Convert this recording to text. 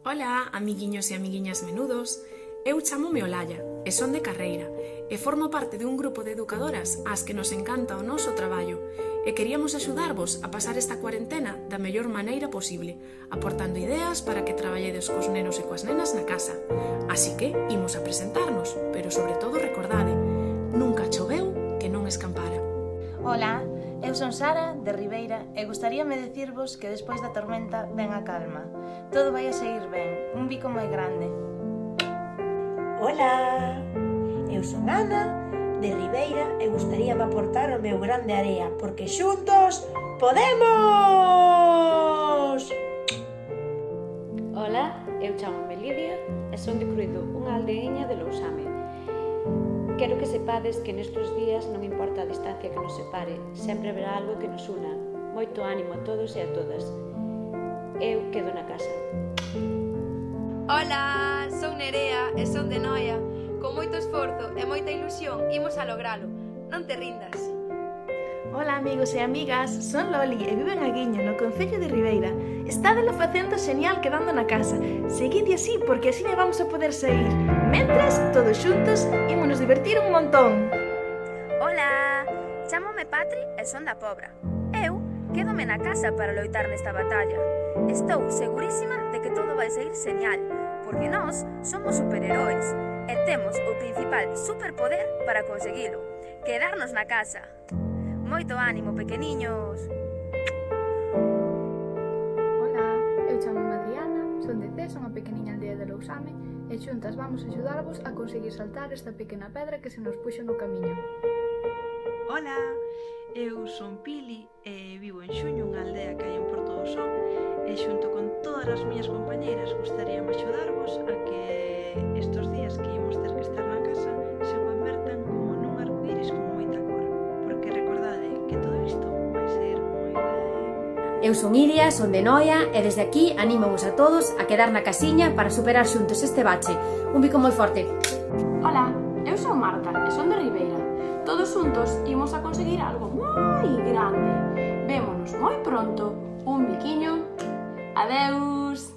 Ola, amiguiños e amiguiñas menudos. Eu chamome Olalla e son de Carreira e formo parte dun grupo de educadoras ás que nos encanta o noso traballo e queríamos axudarvos a pasar esta cuarentena da mellor maneira posible, aportando ideas para que traballedes cos nenos e coas nenas na casa. Así que imos a presentarnos, pero sobre todo recordade, nunca choveu que non escampara. Ola, eu son Sara, de Ribeira, e gustaríame dicirvos que despois da tormenta ven a calma. Todo vai a seguir ben, un bico moi grande. Ola, eu son Ana, de Ribeira, e gustaríame aportar o meu grán de area, porque xuntos podemos! Ola, eu chamome Lidia e son de Cruido, unha aldeeña de Lousame. Quero que sepades que nestes días non importa a distancia que nos separe, sempre haberá algo que nos una. Moito ánimo a todos e a todas. Eu quedo na casa. Ola, son Nerea e son de Noia. Con moito esforzo e moita ilusión imos a logralo. Non te rindas. Ola amigos e amigas, son Loli e vivo en Aguiño, no concello de Ribeira. Estádelo facendo xenial quedando na casa. Seguide así porque así vamos a poder sair. Mentres, todos xuntos, ímonos divertir un montón. Ola, chámome Patri e son da Pobra. Eu quédome na casa para loitar nesta batalla. Estou segurísima de que todo vai sair xenial, porque nós somos superheróis e temos o principal superpoder para conseguilo, quedarnos na casa. Moito ánimo, pequeniños! Ola, eu chamo-me Adriana, son de Cés, unha pequeniña aldea de Lousame, e xuntas vamos axudarvos a conseguir saltar esta pequena pedra que se nos puxo no camiño. Ola, eu son Pili e vivo en Xuño, unha aldea que hai en Porto do Son, e xunto con todas as miñas compañeiras gustaríame axudarvos a que estes días que imos ter que estar na casa se convertan como nun arcoíris con moita cor, porque recordade que todo isto vai ser moi ben. Eu son Iria, son de Noia e desde aquí animamos a todos a quedar na casiña para superar xuntos este bache. Un bico moi forte. Ola, eu son Marta e son de Ribeira. Todos xuntos imos a conseguir algo moi grande. Vémonos moi pronto. Un biquiño. Adeus!